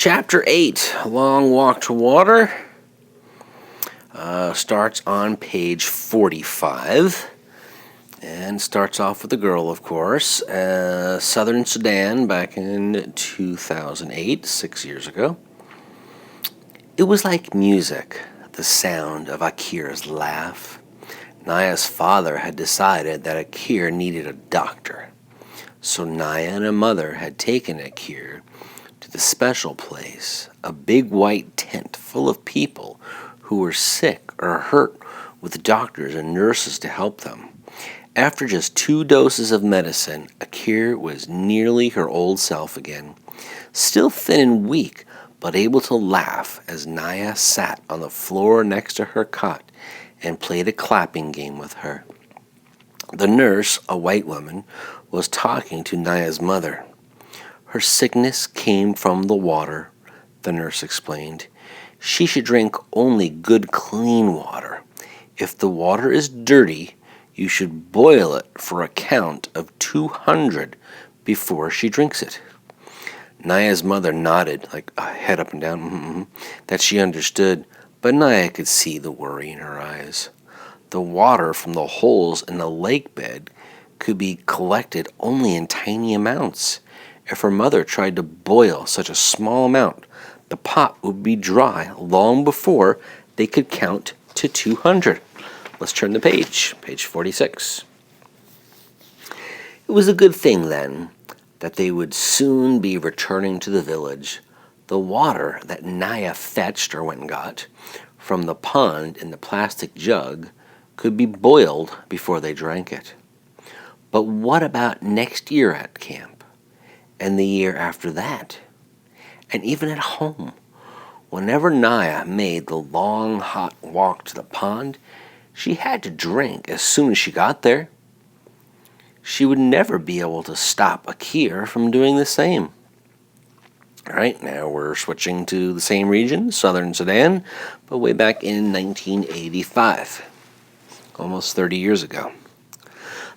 Chapter 8, Long Walk to Water, starts on page 45 and starts off with the girl, of course. Southern Sudan back in 2008, 6 years ago. It was like music, the sound of Akira's laugh. Naya's father had decided that Akira needed a doctor. So Naya and her mother had taken Akira to the special place, a big white tent full of people who were sick or hurt with doctors and nurses to help them. After just 2 doses of medicine, Akira was nearly her old self again, still thin and weak, but able to laugh as Naya sat on the floor next to her cot and played a clapping game with her. The nurse, a white woman, was talking to Naya's mother. Her sickness came from the water, the nurse explained. She should drink only good, clean water. If the water is dirty, you should boil it for a count of 200 before she drinks it. Naya's mother nodded, like head up and down, that she understood, but Naya could see the worry in her eyes. The water from the holes in the lake bed could be collected only in tiny amounts. If her mother tried to boil such a small amount, the pot would be dry long before they could count to 200. Let's turn the page 46. It was a good thing, then, that they would soon be returning to the village. The water that Naya fetched or went and got from the pond in the plastic jug could be boiled before they drank it. But what about next year at camp? And the year after that? And even at home? Whenever Naya made the long, hot walk to the pond, she had to drink as soon as she got there. She would never be able to stop Akira from doing the same. All right, now we're switching to the same region, Southern Sudan, but way back in 1985, almost 30 years ago.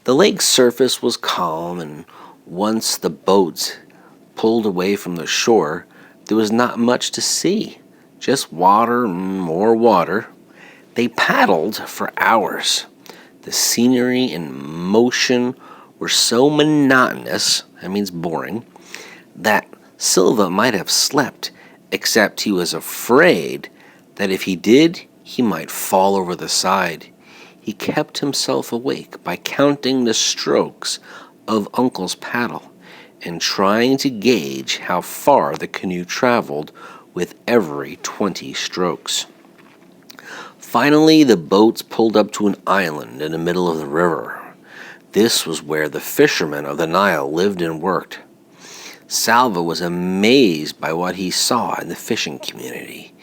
The lake's surface was calm, and once the boats pulled away from the shore, there was not much to see, just water and more water. They paddled for hours. The scenery and motion were so monotonous, that means boring, that Silva might have slept, except he was afraid that if he did, he might fall over the side. He kept himself awake by counting the strokes of Uncle's paddle and trying to gauge how far the canoe traveled with every 20 strokes. Finally, the boats pulled up to an island in the middle of the river. This was where the fishermen of the Nile lived and worked. Salva was amazed by what he saw in the fishing community.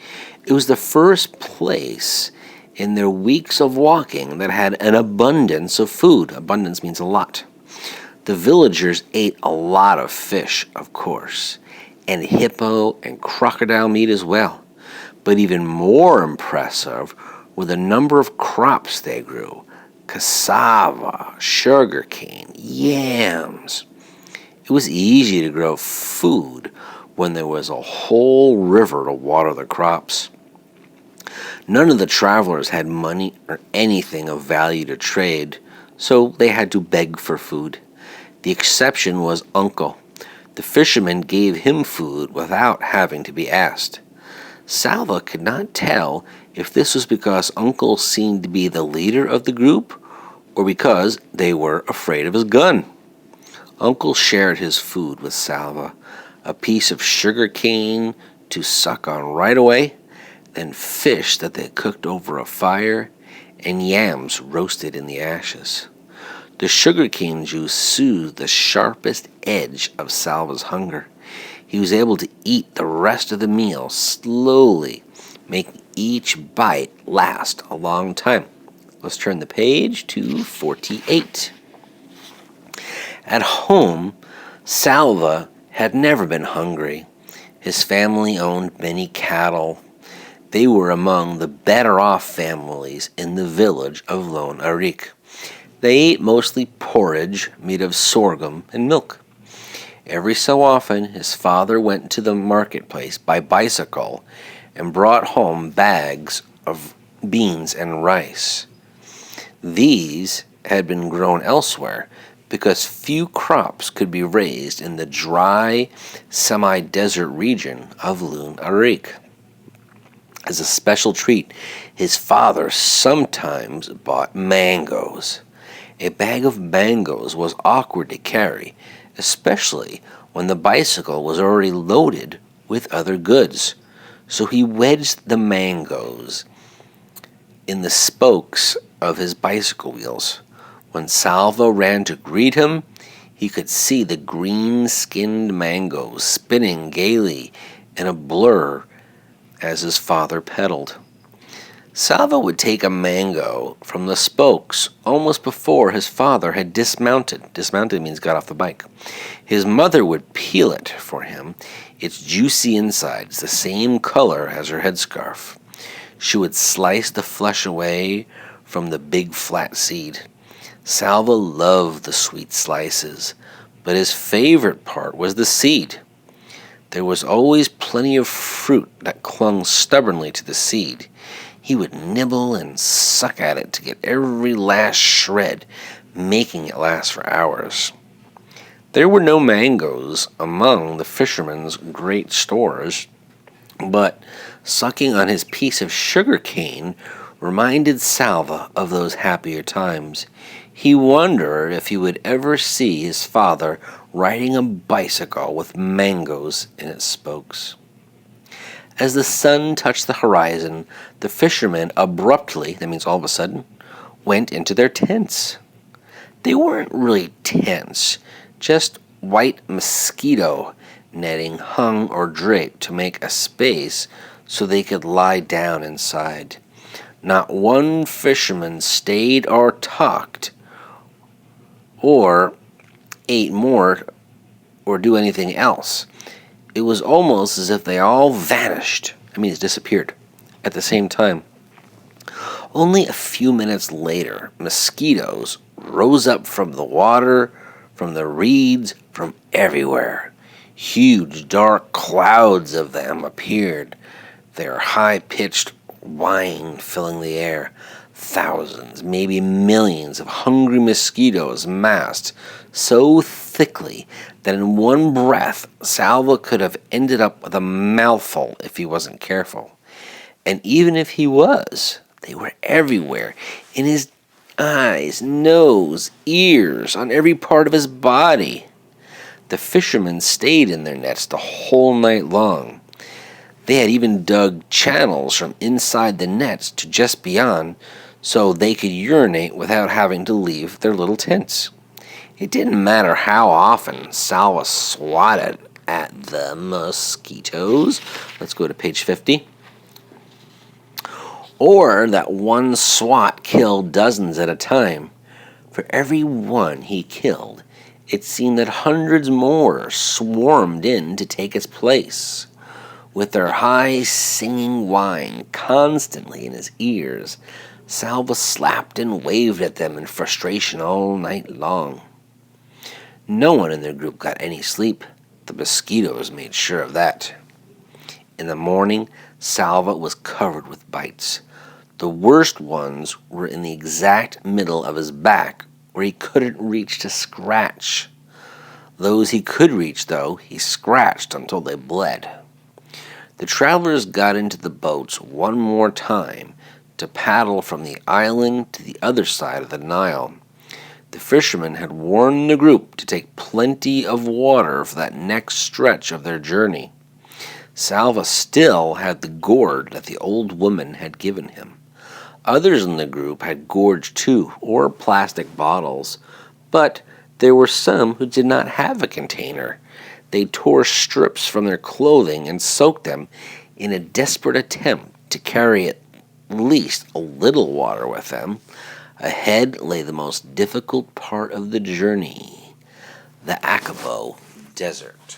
It was the first place in their weeks of walking that had an abundance of food. Abundance means a lot. The villagers ate a lot of fish, of course, and hippo and crocodile meat as well. But even more impressive were the number of crops they grew: cassava, sugarcane, yams. It was easy to grow food when there was a whole river to water the crops. None of the travelers had money or anything of value to trade, so they had to beg for food. The exception was Uncle. The fishermen gave him food without having to be asked. Salva could not tell if this was because Uncle seemed to be the leader of the group or because they were afraid of his gun. Uncle shared his food with Salva, a piece of sugar cane to suck on right away, then fish that they cooked over a fire, and yams roasted in the ashes. The sugarcane juice soothed the sharpest edge of Salva's hunger. He was able to eat the rest of the meal slowly, making each bite last a long time. Let's turn the page to 48. At home, Salva had never been hungry. His family owned many cattle. They were among the better-off families in the village of Lone Arik. They ate mostly porridge made of sorghum and milk. Every so often, his father went to the marketplace by bicycle and brought home bags of beans and rice. These had been grown elsewhere because few crops could be raised in the dry, semi-desert region of Lun Arik. As a special treat, his father sometimes bought mangoes. A bag of mangoes was awkward to carry, especially when the bicycle was already loaded with other goods. So he wedged the mangoes in the spokes of his bicycle wheels. When Salvo ran to greet him, he could see the green-skinned mangoes spinning gaily in a blur as his father pedaled. Salvo would take a mango from the spokes almost before his father had dismounted. Dismounted means got off the bike. His mother would peel it for him, its juicy insides the same color as her headscarf. She would slice the flesh away from the big flat seed. Salvo loved the sweet slices, but his favorite part was the seed. There was always plenty of fruit that clung stubbornly to the seed. He would nibble and suck at it to get every last shred, making it last for hours. There were no mangoes among the fisherman's great stores, but sucking on his piece of sugar cane reminded Salvo of those happier times. He wondered if he would ever see his father riding a bicycle with mangoes in its spokes. As the sun touched the horizon, the fishermen abruptly, that means all of a sudden, went into their tents. They weren't really tents, just white mosquito netting hung or draped to make a space so they could lie down inside. Not one fisherman stayed or talked or ate more or do anything else. It was almost as if they all vanished, disappeared, at the same time. Only a few minutes later, mosquitoes rose up from the water, from the reeds, from everywhere. Huge dark clouds of them appeared, their high-pitched whine filling the air. Thousands, maybe millions of hungry mosquitoes massed so thickly that in one breath Salvo could have ended up with a mouthful if he wasn't careful. And even if he was, they were everywhere, in his eyes, nose, ears, on every part of his body. The fishermen stayed in their nets the whole night long. They had even dug channels from inside the nets to just beyond, so they could urinate without having to leave their little tents. It didn't matter how often Salvo swatted at the mosquitoes. Let's go to page 50. Or that one swat killed dozens at a time. For every one he killed, it seemed that hundreds more swarmed in to take its place. With their high singing whine constantly in his ears, Salvo slapped and waved at them in frustration all night long. No one in their group got any sleep. The mosquitoes made sure of that. In the morning, Salvo was covered with bites. The worst ones were in the exact middle of his back, where he couldn't reach to scratch. Those he could reach, though, he scratched until they bled. The travelers got into the boats one more time to paddle from the island to the other side of the Nile. The fishermen had warned the group to take plenty of water for that next stretch of their journey. Salvo still had the gourd that the old woman had given him. Others in the group had gourds too, or plastic bottles, but there were some who did not have a container. They tore strips from their clothing and soaked them in a desperate attempt to carry at least a little water with them. Ahead lay the most difficult part of the journey, the Akabo Desert.